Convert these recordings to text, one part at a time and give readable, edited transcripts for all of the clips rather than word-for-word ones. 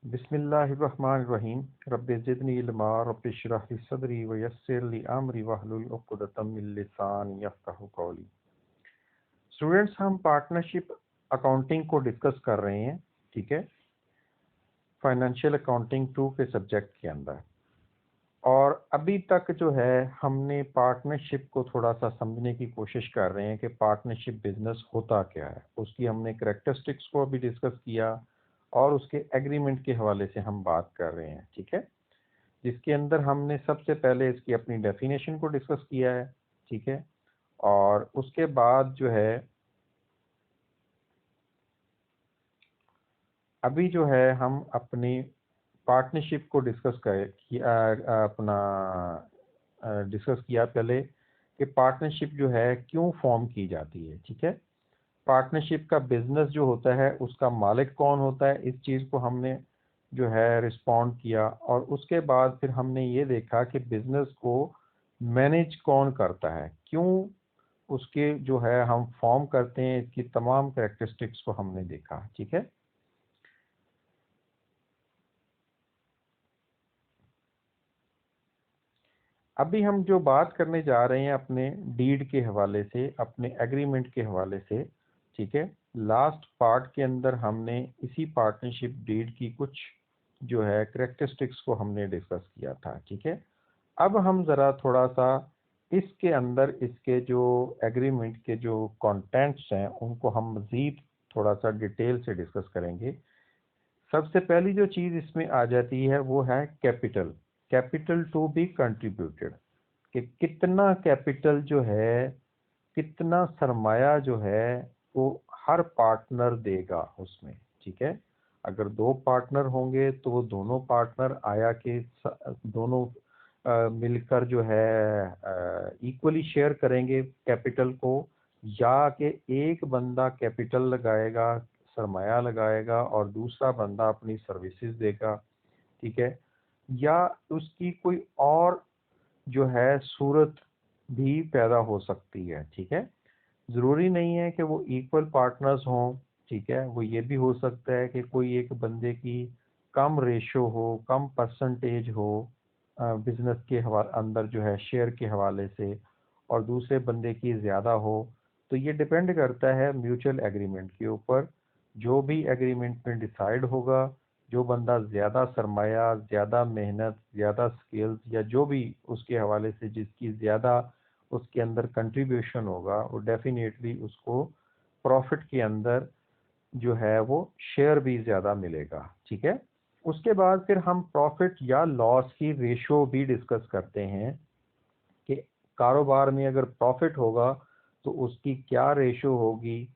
बिस्मिल्लाहिर्रहमानिर्रहीम rabbi ज़िदनी इल्मा rabbi इश्रह ली सदरी व यस्सिर ली अमरी वहलुल उक़दतम मिन लिसानी यफ़क़हू क़ौली। स्टूडेंट्स, हम पार्टनरशिप अकाउंटिंग को डिस्कस कर रहे हैं, ठीक है, फाइनेंशियल अकाउंटिंग 2 के सब्जेक्ट के अंदर। और अभी तक जो है हमने पार्टनरशिप को थोड़ा सा समझने की कोशिश कर रहे हैं कि पार्टनरशिप बिजनेस होता क्या है। उसकी हमने करैक्टरिस्टिक्स को अभी डिस्कस किया और उसके एग्रीमेंट के हवाले से हम बात कर रहे हैं, ठीक है, जिसके अंदर हमने सबसे पहले इसकी अपनी डेफिनेशन को डिस्कस किया है, ठीक है। और उसके बाद जो है अभी जो है हम अपनी पार्टनरशिप को डिस्कस किया पहले कि पार्टनरशिप जो है क्यों फॉर्म की जाती है, ठीक है। पार्टनरशिप का बिजनेस जो होता है उसका मालिक कौन होता है, इस चीज़ को हमने जो है रिस्पॉन्ड किया। और उसके बाद फिर हमने ये देखा कि बिजनेस को मैनेज कौन करता है, क्यों उसके जो है हम फॉर्म करते हैं, इसकी तमाम कैरेक्टरिस्टिक्स को हमने देखा, ठीक है। अभी हम जो बात करने जा रहे हैं अपने डीड के हवाले से, अपने एग्रीमेंट के हवाले से, ठीक है। लास्ट पार्ट के अंदर हमने इसी पार्टनरशिप डीड की कुछ जो है करेक्टरिस्टिक्स को हमने डिस्कस किया था, ठीक है। अब हम ज़रा थोड़ा सा इसके अंदर इसके जो एग्रीमेंट के जो कंटेंट्स हैं उनको हम मज़ीद थोड़ा सा डिटेल से डिस्कस करेंगे। सबसे पहली जो चीज़ इसमें आ जाती है वो है capital. Capital to be contributed, कि कितना कैपिटल जो है, कितना सरमाया जो है वो हर पार्टनर देगा उसमें, ठीक है। अगर 2 पार्टनर होंगे तो वो दोनों पार्टनर आया के दोनों मिलकर जो है इक्वली शेयर करेंगे कैपिटल को, या कि एक बंदा कैपिटल लगाएगा, सरमाया लगाएगा और दूसरा बंदा अपनी सर्विसेज देगा, ठीक है। या उसकी कोई और जो है सूरत भी पैदा हो सकती है, ठीक है। ज़रूरी नहीं है कि वो इक्वल पार्टनर्स हों, ठीक है। वो ये भी हो सकता है कि कोई एक बंदे की कम रेशो हो, कम परसेंटेज हो बिजनेस के अंदर जो है शेयर के हवाले से, और दूसरे बंदे की ज़्यादा हो। तो ये डिपेंड करता है म्यूचुअल एग्रीमेंट के ऊपर। जो भी एग्रीमेंट में डिसाइड होगा, जो बंदा ज़्यादा सरमाया, ज़्यादा मेहनत, ज़्यादा स्किल्स या जो भी उसके हवाले से जिसकी ज़्यादा उसके अंदर कंट्रीब्यूशन होगा, वो डेफिनेटली उसको प्रॉफिट के अंदर जो है वो शेयर भी ज़्यादा मिलेगा, ठीक है। उसके बाद फिर हम प्रॉफिट या लॉस की रेशो भी डिस्कस करते हैं कि कारोबार में अगर प्रॉफिट होगा तो उसकी क्या रेशो होगी,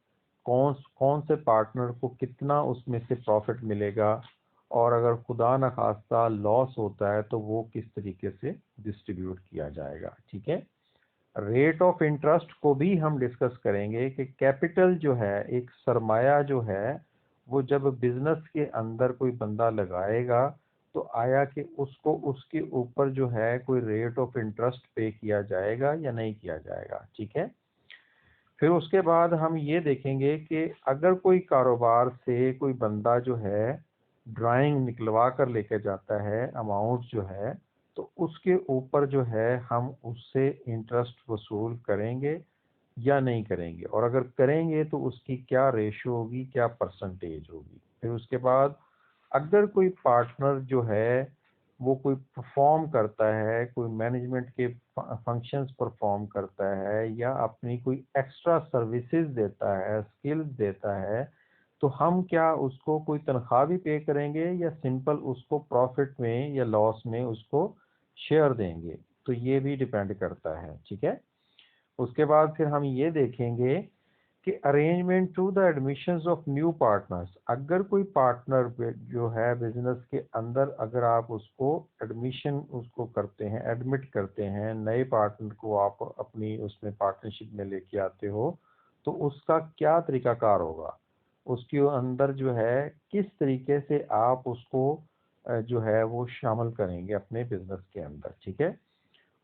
कौन कौन से पार्टनर को कितना उसमें से प्रॉफिट मिलेगा, और अगर खुदा न खास्ता लॉस होता है तो वो किस तरीके से डिस्ट्रीब्यूट किया जाएगा, ठीक है। रेट ऑफ इंटरेस्ट को भी हम डिस्कस करेंगे कि कैपिटल जो है, एक सरमाया जो है, वो जब बिजनेस के अंदर कोई बंदा लगाएगा तो आया कि उसको उसके ऊपर जो है कोई रेट ऑफ इंटरेस्ट पे किया जाएगा या नहीं किया जाएगा, ठीक है। फिर उसके बाद हम ये देखेंगे कि अगर कोई कारोबार से कोई बंदा जो है ड्राइंग निकलवा कर लेके जाता है अमाउंट जो है, तो उसके ऊपर जो है हम उससे इंटरेस्ट वसूल करेंगे या नहीं करेंगे, और अगर करेंगे तो उसकी क्या रेशो होगी, क्या परसेंटेज होगी। फिर उसके बाद अगर कोई पार्टनर जो है वो कोई परफॉर्म करता है, कोई मैनेजमेंट के फंक्शंस परफॉर्म करता है या अपनी कोई एक्स्ट्रा सर्विसेज देता है, स्किल्स देता है, तो हम क्या उसको कोई तनख्वाह भी पे करेंगे या सिंपल उसको प्रॉफिट में या लॉस में उसको शेयर देंगे। तो ये भी डिपेंड करता है, ठीक है। उसके बाद फिर हम ये देखेंगे कि arrangement to the admissions of new partners. अगर कोई पार्टनर जो है बिजनेस के अंदर, अगर आप उसको एडमिशन उसको करते हैं, एडमिट करते हैं, नए पार्टनर को आप अपनी उसमें पार्टनरशिप में लेके आते हो, तो उसका क्या तरीकाकार होगा, उसके अंदर जो है किस तरीके से आप उसको जो है वो शामिल करेंगे अपने बिजनेस के अंदर, ठीक है।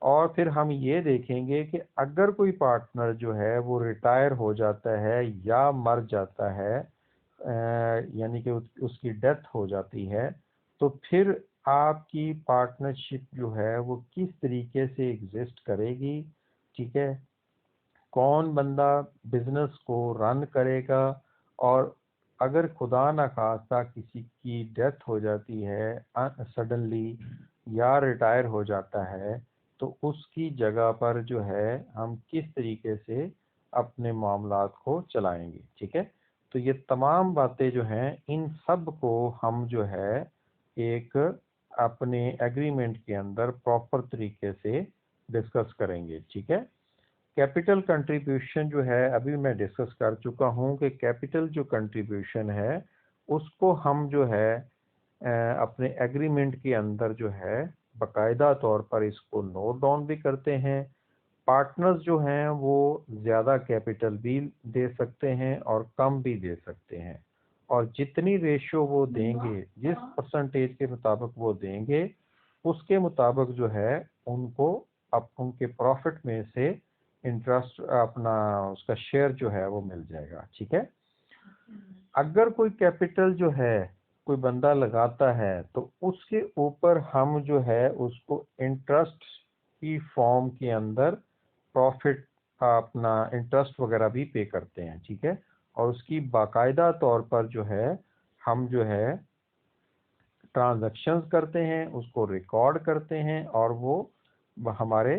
और फिर हम ये देखेंगे कि अगर कोई पार्टनर जो है वो रिटायर हो जाता है या मर जाता है, यानी कि उसकी डेथ हो जाती है, तो फिर आपकी पार्टनरशिप जो है वो किस तरीके से एग्जिस्ट करेगी, ठीक है। कौन बंदा बिजनेस को रन करेगा, और अगर खुदा न खास्ता किसी की डेथ हो जाती है सडनली या रिटायर हो जाता है, तो उसकी जगह पर जो है हम किस तरीके से अपने मामलात को चलाएंगे, ठीक है। तो ये तमाम बातें जो हैं इन सब को हम जो है एक अपने एग्रीमेंट के अंदर प्रॉपर तरीके से डिस्कस करेंगे, ठीक है। कैपिटल कंट्रीब्यूशन जो है अभी मैं डिस्कस कर चुका हूँ कि कैपिटल जो कंट्रीब्यूशन है उसको हम जो है अपने एग्रीमेंट के अंदर जो है बाकायदा तौर पर इसको नोट डाउन भी करते हैं। पार्टनर्स जो हैं वो ज़्यादा कैपिटल भी दे सकते हैं और कम भी दे सकते हैं, और जितनी रेशियो वो देंगे, जिस परसेंटेज के मुताबिक वो देंगे, उसके मुताबिक जो है उनको उनके प्रॉफिट में से इंटरेस्ट अपना उसका शेयर जो है वो मिल जाएगा, ठीक है। अगर कोई कैपिटल जो है कोई बंदा लगाता है तो उसके ऊपर हम जो है उसको इंटरेस्ट की फॉर्म के अंदर प्रॉफिट अपना इंटरेस्ट वगैरह भी पे करते हैं, ठीक है। और उसकी बाकायदा तौर पर जो है हम जो है ट्रांजैक्शंस करते हैं, उसको रिकॉर्ड करते हैं, और वो हमारे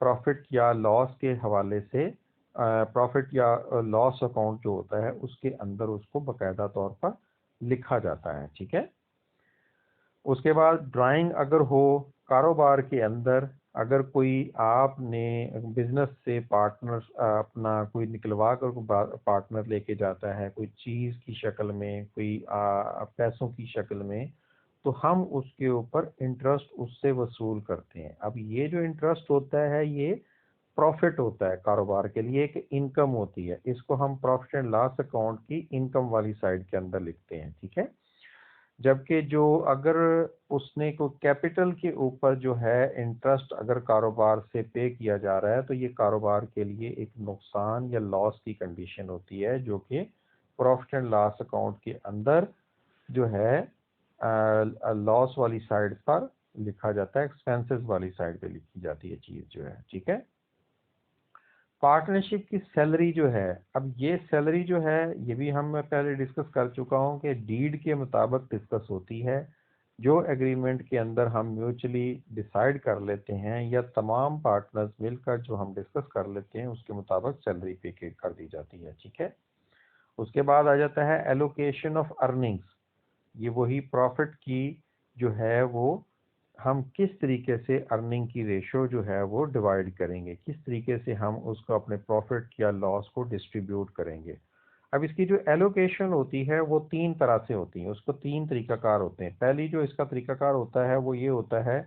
प्रॉफिट या लॉस के हवाले से प्रॉफिट या लॉस अकाउंट जो होता है उसके अंदर उसको बाकायदा तौर पर लिखा जाता है, ठीक है। उसके बाद ड्राइंग अगर हो कारोबार के अंदर, अगर कोई आपने बिजनेस से पार्टनर अपना कोई निकलवा कर पार्टनर लेके जाता है कोई चीज़ की शक्ल में, कोई पैसों की शक्ल में, तो हम उसके ऊपर इंटरेस्ट उससे वसूल करते हैं। अब ये जो इंटरेस्ट होता है ये प्रॉफिट होता है कारोबार के लिए, एक इनकम होती है, इसको हम प्रॉफिट एंड लॉस अकाउंट की इनकम वाली साइड के अंदर लिखते हैं, ठीक है। जबकि जो अगर उसने को कैपिटल के ऊपर जो है इंटरेस्ट अगर कारोबार से पे किया जा रहा है, तो ये कारोबार के लिए एक नुकसान या लॉस की कंडीशन होती है, जो कि प्रॉफिट एंड लॉस अकाउंट के अंदर जो है लॉस वाली साइड पर लिखा जाता है, एक्सपेंसेस वाली साइड पे लिखी जाती है चीज़ जो है, ठीक है। पार्टनरशिप की सैलरी जो है, अब ये सैलरी जो है ये भी हम मैं पहले डिस्कस कर चुका हूँ कि डीड के मुताबिक डिस्कस होती है। जो एग्रीमेंट के अंदर हम म्यूचुअली डिसाइड कर लेते हैं या तमाम पार्टनर्स मिलकर जो हम डिस्कस कर लेते हैं उसके मुताबिक सैलरी पे कर दी जाती है, ठीक है। उसके बाद आ जाता है एलोकेशन ऑफ अर्निंग्स। ये वही प्रॉफिट की जो है वो हम किस तरीके से अर्निंग की रेशो जो है वो डिवाइड करेंगे, किस तरीके से हम उसको अपने प्रॉफिट या लॉस को डिस्ट्रीब्यूट करेंगे। अब इसकी जो एलोकेशन होती है वो तीन तरह से होती है, उसको तीन तरीकाकार होते हैं। पहली जो इसका तरीकाकार होता है वो ये होता है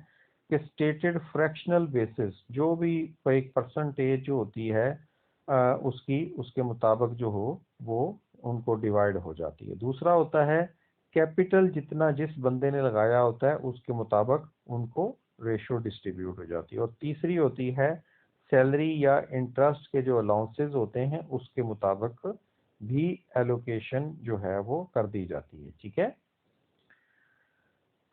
कि स्टेटेड फ्रैक्शनल बेसिस, जो भी एक परसेंटेज जो होती है उसकी उसके मुताबिक जो हो वो उनको डिवाइड हो जाती है। दूसरा होता है कैपिटल जितना जिस बंदे ने लगाया होता है उसके मुताबिक उनको रेशो डिस्ट्रीब्यूट हो जाती है। और तीसरी होती है सैलरी या इंटरेस्ट के जो अलाउंसेस होते हैं उसके मुताबिक भी एलोकेशन जो है वो कर दी जाती है, ठीक है।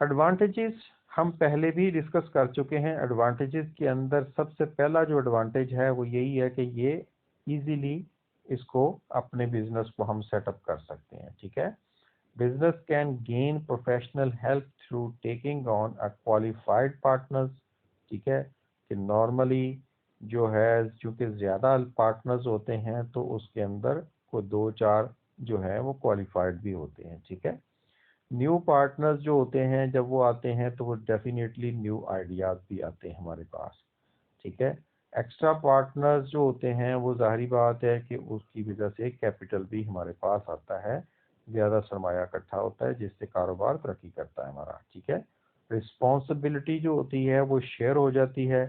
एडवांटेजेस हम पहले भी डिस्कस कर चुके हैं। एडवांटेजेस के अंदर सबसे पहला जो एडवांटेज है वो यही है कि ये इजीली इसको अपने बिजनेस को हम सेटअप कर सकते हैं, ठीक है। Business can gain professional help through taking on a qualified partners, ठीक है। कि नॉर्मली जो है चूंकि ज़्यादा पार्टनर्स होते हैं तो उसके अंदर को दो चार जो है वो क्वालिफाइड भी होते हैं, ठीक है। न्यू पार्टनर्स जो होते हैं जब वो आते हैं तो वो डेफिनेटली न्यू आइडियाज़ भी आते हैं हमारे पास, ठीक है। एक्स्ट्रा पार्टनर्स जो होते हैं वो जाहिर बात है कि उसकी वजह से कैपिटल भी हमारे पास आता है, ज़्यादा सरमाया इकट्ठा होता है जिससे कारोबार तरक्की करता है हमारा, ठीक है। रिस्पॉन्सिबिलिटी जो होती है वो शेयर हो जाती है,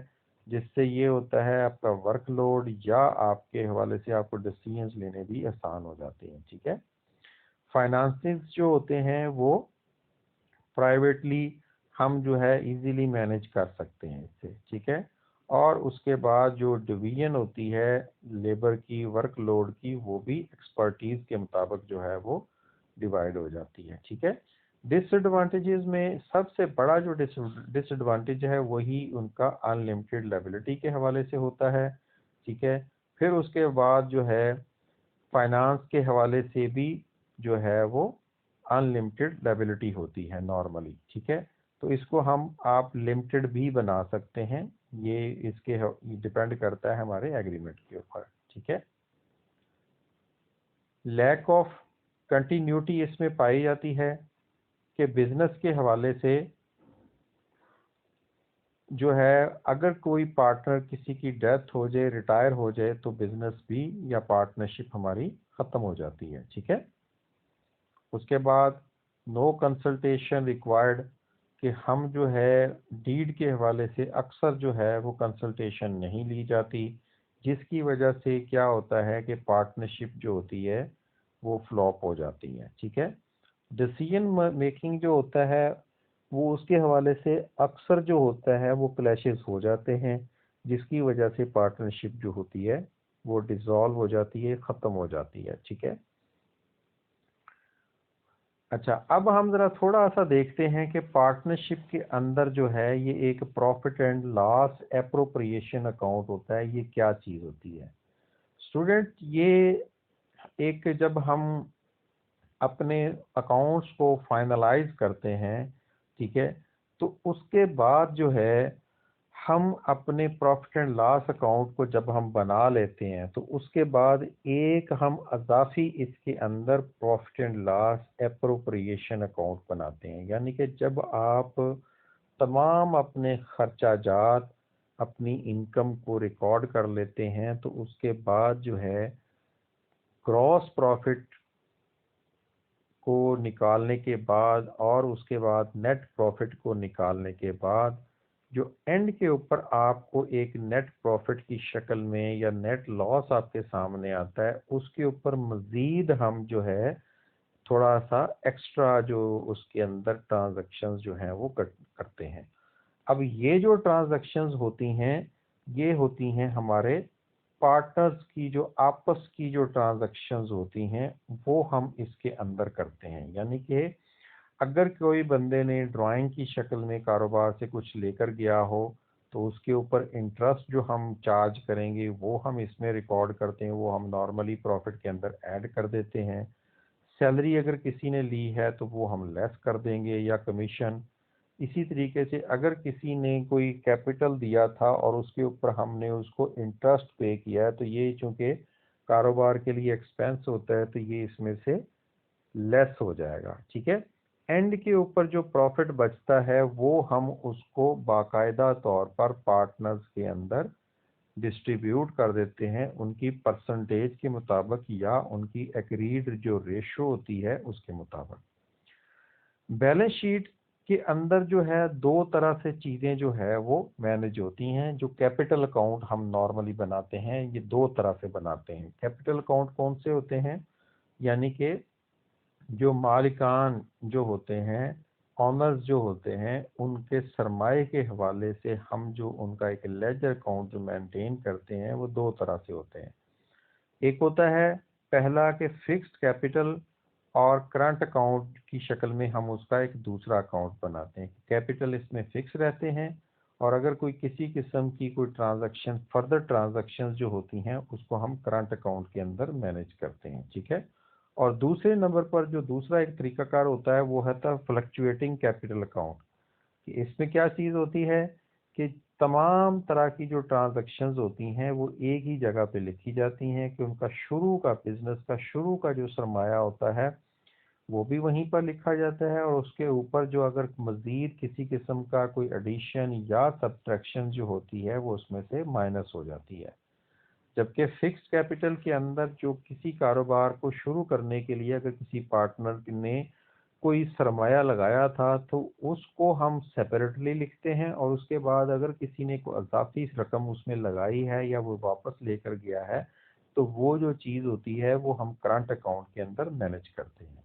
जिससे ये होता है आपका वर्कलोड या आपके हवाले से आपको डिसीजंस लेने भी आसान हो जाते हैं, ठीक है। फाइनेंसिंग जो होते हैं वो प्राइवेटली हम जो है इजीली मैनेज कर सकते हैं इससे, ठीक है। और उसके बाद जो डिवीजन होती है लेबर की वर्कलोड की वो भी एक्सपर्टीज के मुताबिक जो है वो डिवाइड हो जाती है, ठीक है। डिसएडवांटेजेस में सबसे बड़ा जो डिसएडवांटेज है वही उनका अनलिमिटेड लायबिलिटी के हवाले से होता है, ठीक है। फिर उसके बाद जो है फाइनेंस के हवाले से भी जो है वो अनलिमिटेड लायबिलिटी होती है नॉर्मली, ठीक है। तो इसको हम आप लिमिटेड भी बना सकते हैं, ये इसके डिपेंड करता है हमारे एग्रीमेंट के ऊपर, ठीक है। लैक ऑफ कंटिन्यूटी इसमें पाई जाती है कि बिजनेस के हवाले से जो है अगर कोई पार्टनर किसी की डेथ हो जाए, रिटायर हो जाए, तो बिजनेस भी या पार्टनरशिप हमारी ख़त्म हो जाती है, ठीक है। उसके बाद नो कंसल्टेशन रिक्वायर्ड, कि हम जो है डीड के हवाले से अक्सर जो है वो कंसल्टेशन नहीं ली जाती, जिसकी वजह से क्या होता है कि पार्टनरशिप जो होती है वो फ्लॉप हो जाती है, ठीक है। डिसीजन मेकिंग जो होता है वो उसके हवाले से अक्सर जो होता है वो क्लैशेस हो जाते हैं, जिसकी वजह से पार्टनरशिप जो होती है वो डिसॉल्व हो जाती है, ख़त्म हो जाती है, ठीक है। अच्छा, अब हम ज़रा थोड़ा सा देखते हैं कि पार्टनरशिप के अंदर जो है ये एक profit and loss appropriation account होता है, ये क्या चीज़ होती है स्टूडेंट। ये एक जब हम अपने अकाउंट्स को फाइनलाइज करते हैं, ठीक है, तो उसके बाद जो है हम अपने प्रॉफिट एंड लॉस अकाउंट को जब हम बना लेते हैं तो उसके बाद एक हम अजाफी इसके अंदर profit and loss appropriation account बनाते हैं, यानी कि जब आप तमाम अपने खर्चा जात अपनी इनकम को रिकॉर्ड कर लेते हैं तो उसके बाद जो है ग्रॉस प्रॉफिट को निकालने के बाद और उसके बाद नेट प्रॉफिट को निकालने के बाद जो एंड के ऊपर आपको एक नेट प्रॉफिट की शक्ल में या नेट लॉस आपके सामने आता है, उसके ऊपर मज़ीद हम जो है थोड़ा सा एक्स्ट्रा जो उसके अंदर ट्रांजैक्शंस जो हैं वो करते हैं। अब ये जो ट्रांजैक्शंस होती हैं ये होती हैं हमारे पार्टनर्स की, जो आपस की जो ट्रांजैक्शंस होती हैं वो हम इसके अंदर करते हैं। यानी कि अगर कोई बंदे ने ड्राइंग की शक्ल में कारोबार से कुछ लेकर गया हो तो उसके ऊपर इंटरेस्ट जो हम चार्ज करेंगे वो हम इसमें रिकॉर्ड करते हैं, वो हम नॉर्मली प्रॉफिट के अंदर ऐड कर देते हैं। सैलरी अगर किसी ने ली है तो वो हम लेस कर देंगे या कमीशन। इसी तरीके से अगर किसी ने कोई कैपिटल दिया था और उसके ऊपर हमने उसको इंटरेस्ट पे किया है तो ये चूंकि कारोबार के लिए एक्सपेंस होता है तो ये इसमें से लेस हो जाएगा, ठीक है। एंड के ऊपर जो प्रॉफिट बचता है वो हम उसको बाकायदा तौर पर पार्टनर्स के अंदर डिस्ट्रीब्यूट कर देते हैं उनकी परसेंटेज के मुताबिक या उनकी एग्रीड जो रेशो होती है उसके मुताबिक। बैलेंस शीट के अंदर जो है दो तरह से चीज़ें जो है वो मैनेज होती हैं। जो कैपिटल अकाउंट हम नॉर्मली बनाते हैं ये दो तरह से बनाते हैं। कैपिटल अकाउंट कौन से होते हैं, यानी कि जो मालिकान जो होते हैं, ऑनर्स जो होते हैं, उनके सरमाए के हवाले से हम जो उनका एक लेजर अकाउंट जो मेंटेन करते हैं वो दो तरह से होते हैं। एक होता है पहला कि फिक्स्ड कैपिटल, और करंट अकाउंट की शक्ल में हम उसका एक दूसरा अकाउंट बनाते हैं। कैपिटल इसमें फिक्स रहते हैं और अगर कोई किसी किस्म की कोई ट्रांजैक्शन फर्दर ट्रांजैक्शंस जो होती हैं उसको हम करंट अकाउंट के अंदर मैनेज करते हैं, ठीक है। और दूसरे नंबर पर जो दूसरा एक तरीकाकार होता है वो है फ्लक्चुएटिंग कैपिटल अकाउंट। कि इसमें क्या चीज़ होती है कि तमाम तरह की जो ट्रांजैक्शंस होती हैं वो एक ही जगह पे लिखी जाती हैं, कि उनका शुरू का बिजनेस का शुरू का जो सरमाया होता है वो भी वहीं पर लिखा जाता है और उसके ऊपर जो अगर मज़ीद किसी किस्म का कोई एडिशन या सब्ट्रैक्शन जो होती है वो उसमें से माइनस हो जाती है। जबकि फिक्स्ड कैपिटल के अंदर जो किसी कारोबार को शुरू करने के लिए अगर किसी पार्टनर ने कोई सरमाया लगाया था तो उसको हम सेपरेटली लिखते हैं, और उसके बाद अगर किसी ने कोई अज़ाफ़ी रकम उसमें लगाई है या वो वापस लेकर गया है तो वो जो चीज़ होती है वो हम करंट अकाउंट के अंदर मैनेज करते हैं।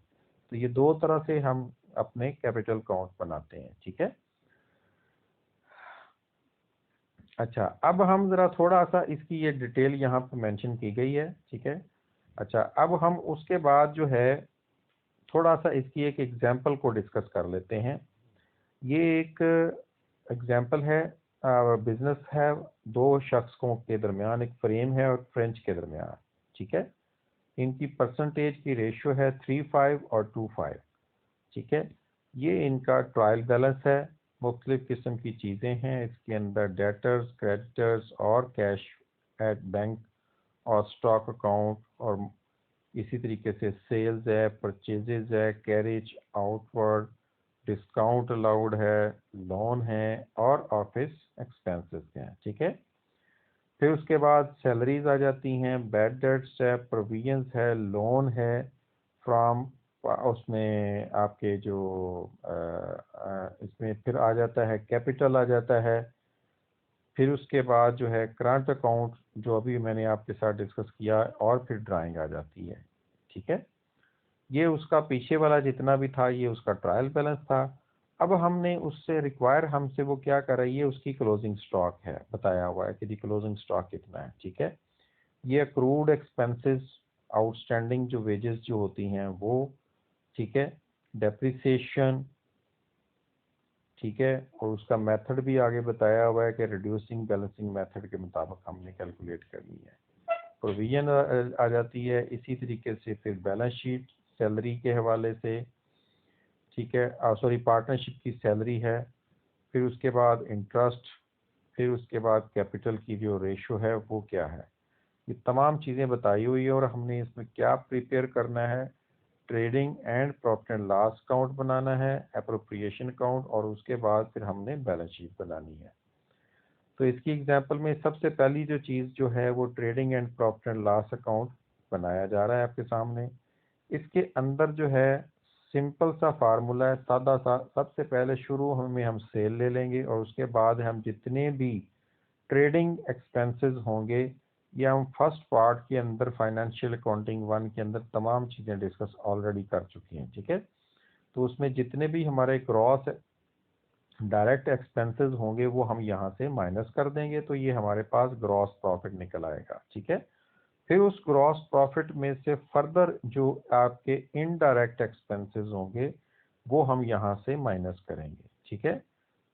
तो ये दो तरह से हम अपने कैपिटल अकाउंट बनाते हैं, ठीक है। अच्छा, अब हम ज़रा थोड़ा सा इसकी ये डिटेल यहाँ पर मेंशन की गई है, ठीक है। अच्छा, अब हम उसके बाद जो है थोड़ा सा इसकी एक एग्जांपल को डिस्कस कर लेते हैं। ये एक एग्जांपल है, बिजनेस है, दो शख्सों के दरमियान एक फ्रेम है और फ्रेंच के दरमियान, ठीक है। इनकी परसेंटेज की रेशियो है 3:5 और 2:5, ठीक है। ये इनका ट्रायल बैलेंस है, मुख्तलिफ किस्म की चीज़ें हैं इसके अंदर, डेटर्स, क्रेडिटर्स और कैश एट बैंक और स्टॉक अकाउंट, और इसी तरीके से सेल्स है, परचेजेज है, कैरेज आउटवर्ड, डिस्काउंट अलाउड है, लोन है और ऑफिस एक्सपेंसेस हैं, ठीक है। फिर उसके बाद सैलरीज आ जाती हैं, बैड डेट्स है, प्रोविजंस है, लोन है फ्रॉम, उसमें आपके जो इसमें फिर आ जाता है कैपिटल आ जाता है। फिर उसके बाद जो है करंट अकाउंट जो अभी मैंने आपके साथ डिस्कस किया, और फिर ड्राइंग आ जाती है, ठीक है। ये उसका पीछे वाला जितना भी था ये उसका ट्रायल बैलेंस था। अब हमने उससे रिक्वायर हमसे वो क्या कर रही है, उसकी क्लोजिंग स्टॉक है, बताया हुआ है कि दी क्लोजिंग स्टॉक कितना है, ठीक है। ये अक्रूड एक्सपेंसेस, आउटस्टैंडिंग जो वेजेस जो होती हैं वो, ठीक है, डेप्रिसिएशन, ठीक है, और उसका मेथड भी आगे बताया हुआ है कि रिड्यूसिंग बैलेंसिंग मेथड के मुताबिक हमने कैलकुलेट करनी है। प्रोविजन आ जाती है इसी तरीके से, फिर बैलेंस शीट सैलरी के हवाले से, ठीक है, सॉरी पार्टनरशिप की सैलरी है, फिर उसके बाद इंटरेस्ट, फिर उसके बाद कैपिटल की जो रेशो है वो क्या है, ये तमाम चीज़ें बताई हुई है। और हमने इसमें क्या प्रिपेयर करना है, trading and profit and loss account बनाना है, एप्रोप्रिएशन अकाउंट, और उसके बाद फिर हमने बैलेंस शीट बनानी है। तो इसकी एग्जांपल में सबसे पहली जो चीज़ जो है वो trading and profit and loss account बनाया जा रहा है आपके सामने। इसके अंदर जो है सिंपल सा फार्मूला है, सादा सा। सबसे पहले शुरू में हम सेल ले लेंगे और उसके बाद हम जितने भी ट्रेडिंग एक्सपेंसेस होंगे, ये हम फर्स्ट पार्ट के अंदर फाइनेंशियल अकाउंटिंग 1 के अंदर तमाम चीज़ें डिस्कस ऑलरेडी कर चुकी हैं, ठीक है। तो उसमें जितने भी हमारे क्रॉस डायरेक्ट एक्सपेंसेस होंगे वो हम यहाँ से माइनस कर देंगे, तो ये हमारे पास ग्रॉस प्रॉफिट निकल आएगा, ठीक है। फिर उस ग्रॉस प्रॉफिट में से फर्दर जो आपके इनडायरेक्ट एक्सपेंसेस होंगे वो हम यहाँ से माइनस करेंगे, ठीक है।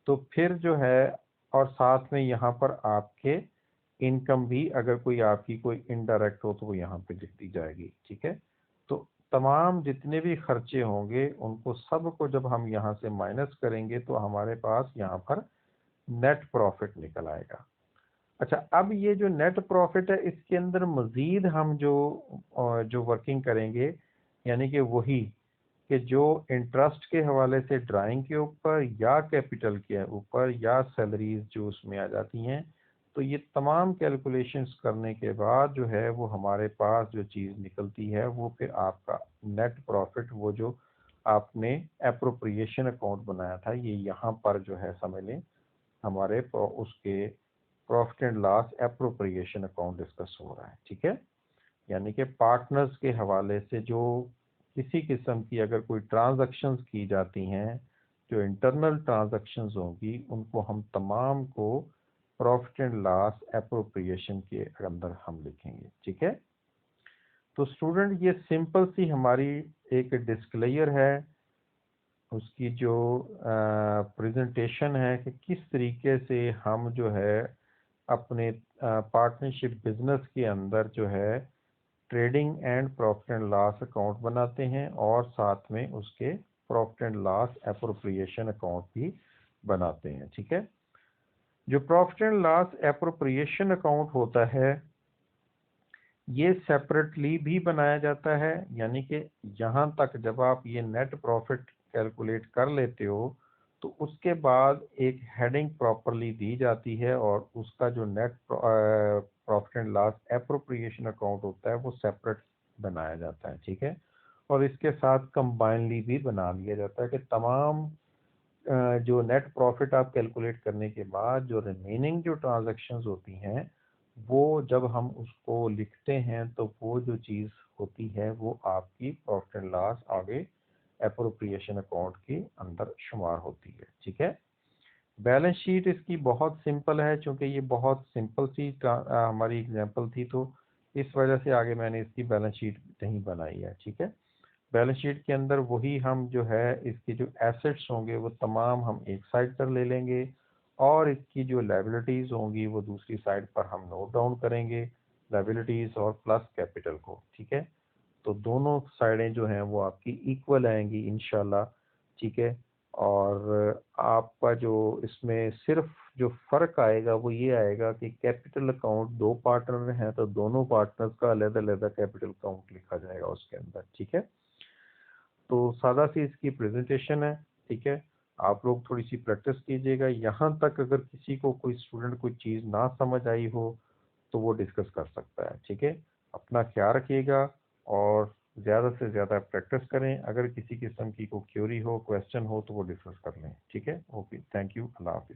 तो फिर जो है, और साथ में यहाँ पर आपके इनकम भी, अगर कोई आपकी कोई इनडायरेक्ट हो तो वो यहाँ पे लिख दी जाएगी, ठीक है। तो तमाम जितने भी खर्चे होंगे उनको सब को जब हम यहाँ से माइनस करेंगे तो हमारे पास यहाँ पर नेट प्रॉफिट निकल आएगा। अच्छा, अब ये जो नेट प्रॉफिट है इसके अंदर मजीद हम जो वर्किंग करेंगे, यानी कि वही कि जो इंटरेस्ट के हवाले से ड्राइंग के ऊपर या कैपिटल के ऊपर या सैलरीज जो उसमें आ जाती हैं, तो ये तमाम कैलकुलेशंस करने के बाद जो है वो हमारे पास जो चीज़ निकलती है वो फिर आपका नेट प्रॉफिट, वो जो आपने एप्रोप्रिएशन अकाउंट बनाया था, ये यहाँ पर जो है समझ लें हमारे उसके profit and loss appropriation account discuss हो रहा है, ठीक है। यानी कि पार्टनर्स के हवाले से जो किसी किस्म की अगर कोई ट्रांजैक्शंस की जाती हैं, जो इंटरनल ट्रांजैक्शंस होंगी, उनको हम तमाम को प्रॉफिट एंड लॉस एप्रोप्रिएशन के अंदर हम लिखेंगे, ठीक है। तो स्टूडेंट ये सिंपल सी हमारी एक डिस्क्लेयर है, उसकी जो प्रेजेंटेशन है कि किस तरीके से हम जो है अपने पार्टनरशिप बिजनेस के अंदर जो है trading and profit and loss account बनाते हैं और साथ में उसके profit and loss appropriation account भी बनाते हैं, ठीक है। जो profit and loss appropriation account होता है ये सेपरेटली भी बनाया जाता है, यानी कि यहाँ तक जब आप ये नेट प्रॉफिट कैलकुलेट कर लेते हो तो उसके बाद एक हेडिंग प्रॉपरली दी जाती है और उसका जो net profit and loss appropriation account होता है वो सेपरेट बनाया जाता है, ठीक है। और इसके साथ कंबाइनली भी बना लिया जाता है कि तमाम जो नेट प्रॉफिट आप कैलकुलेट करने के बाद जो रिमेनिंग जो ट्रांजैक्शंस होती हैं वो जब हम उसको लिखते हैं तो वो जो चीज़ होती है वो आपकी प्रॉफिट एंड लॉस आगे एप्रोप्रिएशन अकाउंट के अंदर शुमार होती है, ठीक है। बैलेंस शीट इसकी बहुत सिंपल है, क्योंकि ये बहुत सिंपल सी हमारी एग्जांपल थी, तो इस वजह से आगे मैंने इसकी बैलेंस शीट नहीं बनाई है, ठीक है। बैलेंस शीट के अंदर वही हम जो है इसके जो एसेट्स होंगे वो तमाम हम एक साइड पर ले लेंगे और इसकी जो लायबिलिटीज़ होंगी वो दूसरी साइड पर हम नोट डाउन करेंगे, लायबिलिटीज़ और प्लस कैपिटल को, ठीक है। तो दोनों साइडें जो हैं वो आपकी इक्वल आएंगी इंशाल्लाह, ठीक है। और आपका जो इसमें सिर्फ जो फ़र्क आएगा वो ये आएगा कि कैपिटल अकाउंट दो पार्टनर हैं तो दोनों पार्टनर्स का अलग-अलग कैपिटल अकाउंट लिखा जाएगा उसके अंदर, ठीक है। तो सादा सी इसकी प्रेजेंटेशन है, ठीक है। आप लोग थोड़ी सी प्रैक्टिस कीजिएगा। यहाँ तक अगर किसी को कोई स्टूडेंट कोई चीज़ ना समझ आई हो तो वो डिस्कस कर सकता है, ठीक है। अपना ख्याल रखिएगा और ज़्यादा से ज़्यादा प्रैक्टिस करें। अगर किसी किस्म की कोई क्वेरी हो, क्वेश्चन हो तो वो डिस्कस कर लें, ठीक है। ओके, थैंक यू, अल्लाह हाफिज़।